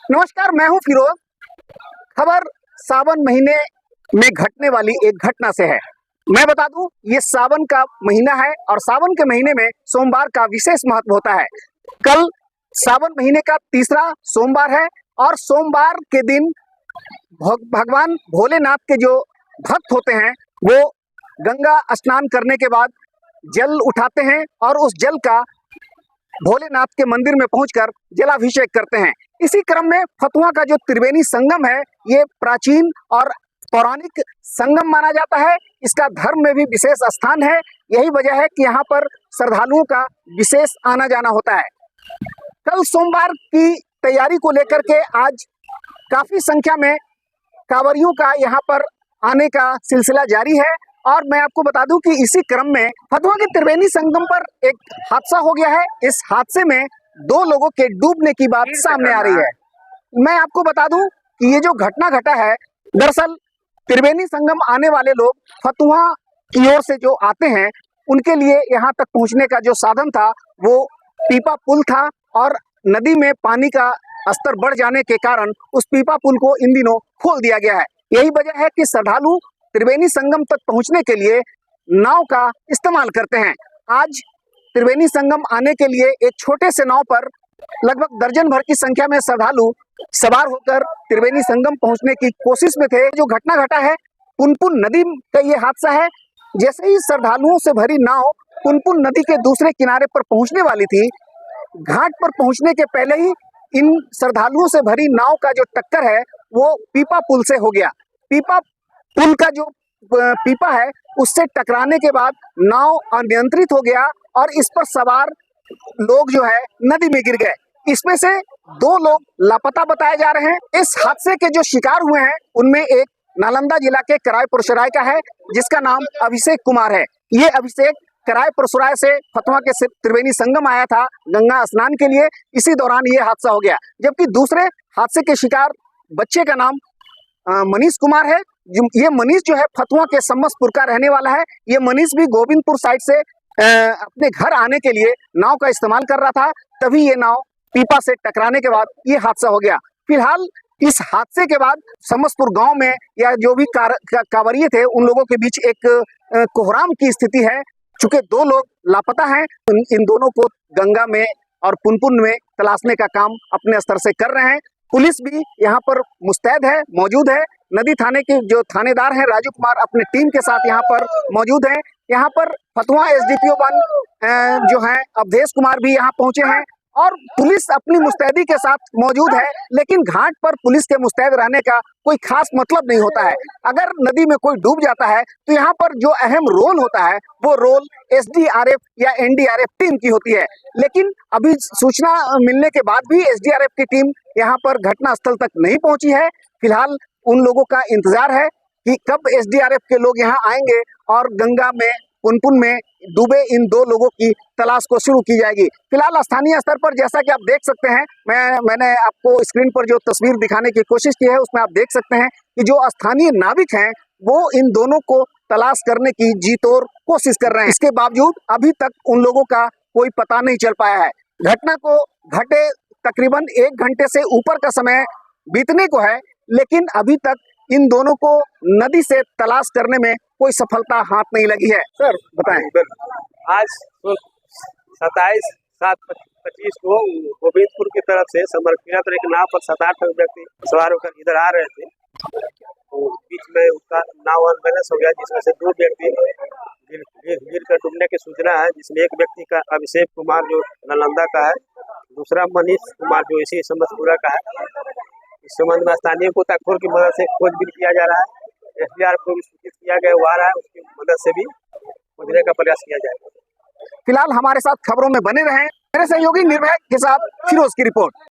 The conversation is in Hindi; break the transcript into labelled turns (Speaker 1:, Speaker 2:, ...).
Speaker 1: नमस्कार, मैं हूं फिरोज। खबर सावन महीने में घटने वाली एक घटना से है। मैं बता दूं, ये सावन का महीना है और सावन के महीने में सोमवार का विशेष महत्व होता है। कल सावन महीने का तीसरा सोमवार है और सोमवार के दिन भगवान भोलेनाथ के जो भक्त होते हैं वो गंगा स्नान करने के बाद जल उठाते हैं और उस जल का भोलेनाथ के मंदिर में पहुंचकर जलाभिषेक करते हैं। इसी क्रम में फतुहा का जो त्रिवेणी संगम है, ये प्राचीन और पौराणिक संगम माना जाता है। इसका धर्म में भी विशेष स्थान है। यही वजह है कि यहाँ पर श्रद्धालुओं का विशेष आना जाना होता है। कल सोमवार की तैयारी को लेकर के आज काफी संख्या में कांवरियों का यहाँ पर आने का सिलसिला जारी है। और मैं आपको बता दूं कि इसी क्रम में फतुहा के त्रिवेणी संगम पर एक हादसा हो गया है। इस हादसे में 2 लोगों के डूबने की बात सामने आ रही है। मैं आपको बता दूं कि ये जो घटना घटा है, दरअसल त्रिवेणी संगम आने वाले लोग फतुहा की ओर से जो आते हैं, उनके लिए यहाँ तक पहुँचने का जो साधन था वो पीपा पुल था और नदी में पानी का स्तर बढ़ जाने के कारण उस पीपा पुल को इन दिनों खोल दिया गया है। यही वजह है कि श्रद्धालु त्रिवेणी संगम तक पहुंचने के लिए नाव का इस्तेमाल करते हैं। आज त्रिवेणी संगम आने के लिए एक छोटे से नाव पर लगभग दर्जन भर की संख्या में श्रद्धालु सवार होकर त्रिवेणी संगम पहुंचने की कोशिश में थे। जो घटना घटा है, पुनपुन नदी का ये हादसा है। जैसे ही श्रद्धालुओं से भरी नाव पुनपुन नदी के दूसरे किनारे पर पहुंचने वाली थी, घाट पर पहुंचने के पहले ही इन श्रद्धालुओं से भरी नाव का जो टक्कर है वो पीपा पुल से हो गया। पीपा पुल का जो पीपा है उससे टकराने के बाद नाव अनियंत्रित हो गया और इस पर सवार लोग जो है नदी में गिर गए। इसमें से 2 लोग लापता बताए जा रहे हैं। इस हादसे के जो शिकार हुए हैं उनमें एक नालंदा जिला के कराय परसराय का है, जिसका नाम अभिषेक कुमार है। ये अभिषेक कराय परसराय से फतुहा के त्रिवेणी संगम आया था गंगा स्नान के लिए। इसी दौरान ये हादसा हो गया। जबकि दूसरे हादसे के शिकार बच्चे का नाम मनीष कुमार है। ये मनीष जो है फतुहा के सम्मसपुर का रहने वाला है। ये मनीष भी गोविंदपुर साइड से अपने घर आने के लिए नाव का इस्तेमाल कर रहा था, तभी ये नाव पीपा से टकराने के बाद ये हादसा हो गया। फिलहाल इस हादसे के बाद सम्मसपुर गांव में या जो भी कांवरिये थे उन लोगों के बीच एक कोहराम की स्थिति है। चूंकि 2 लोग लापता हैं, इन दोनों को गंगा में और पुनपुन में तलाशने का काम अपने स्तर से कर रहे हैं। पुलिस भी यहाँ पर मुस्तैद है, मौजूद है। नदी थाने के जो थानेदार हैं राजू कुमार अपने टीम के साथ यहाँ पर मौजूद हैं। यहाँ पर फतुहा एसडीपीओ 1 जो है अवधेश कुमार भी यहाँ पहुंचे हैं और पुलिस अपनी मुस्तैदी के साथ मौजूद है। लेकिन घाट पर पुलिस के मुस्तैद रहने का कोई खास मतलब नहीं होता है। अगर नदी में कोई डूब जाता है तो यहाँ पर जो अहम रोल होता है वो रोल एसडीआरएफ या एनडीआरएफ टीम की होती है। लेकिन अभी सूचना मिलने के बाद भी एसडीआरएफ की टीम यहाँ पर घटना स्थल तक नहीं पहुंची है। फिलहाल उन लोगों का इंतजार है कि कब एसडीआरएफ के लोग यहाँ आएंगे और गंगा में पुनपुन में डूबे इन 2 लोगों की तलाश को शुरू की जाएगी। फिलहाल स्थानीय स्तर पर जैसा कि आप देख सकते हैं, मैंने आपको स्क्रीन पर जो तस्वीर दिखाने की कोशिश की है उसमें आप देख सकते हैं कि जो स्थानीय नाविक हैं वो इन दोनों को तलाश करने की जी तोड़ कोशिश कर रहे हैं। इसके बावजूद अभी तक उन लोगों का कोई पता नहीं चल पाया है। घटना को घटे तकरीबन 1 घंटे से ऊपर का समय बीतने को है, लेकिन अभी तक इन दोनों को नदी से तलाश करने में कोई सफलता हाथ नहीं लगी है। सर बताएं।
Speaker 2: आज 27/7/25 को गोविंदपुर की तरफ से समरखीरा पर एक नाव पर 7-8 व्यक्ति सवार होकर इधर आ रहे थे। तो बीच में उसका नाव अनबैलेंस हो गया, जिसमें से 2 व्यक्ति गिर कर डूबने की सूचना है। जिसमें एक व्यक्ति का अभिषेक कुमार जो नालंदा का है, दूसरा मनीष कुमार जो इसी सम्मसपुरा का है। इस संबंध में स्थानीय गोताखोर की मदद से खोजबीन किया जा रहा है। एसडीआरएफ को भी सूचित किया गया, वो आ रहा है, उसकी मदद से भी खोजने का प्रयास किया जाएगा।
Speaker 1: फिलहाल हमारे साथ खबरों में बने रहें। मेरे सहयोगी निर्भय के साथ फिरोज की रिपोर्ट।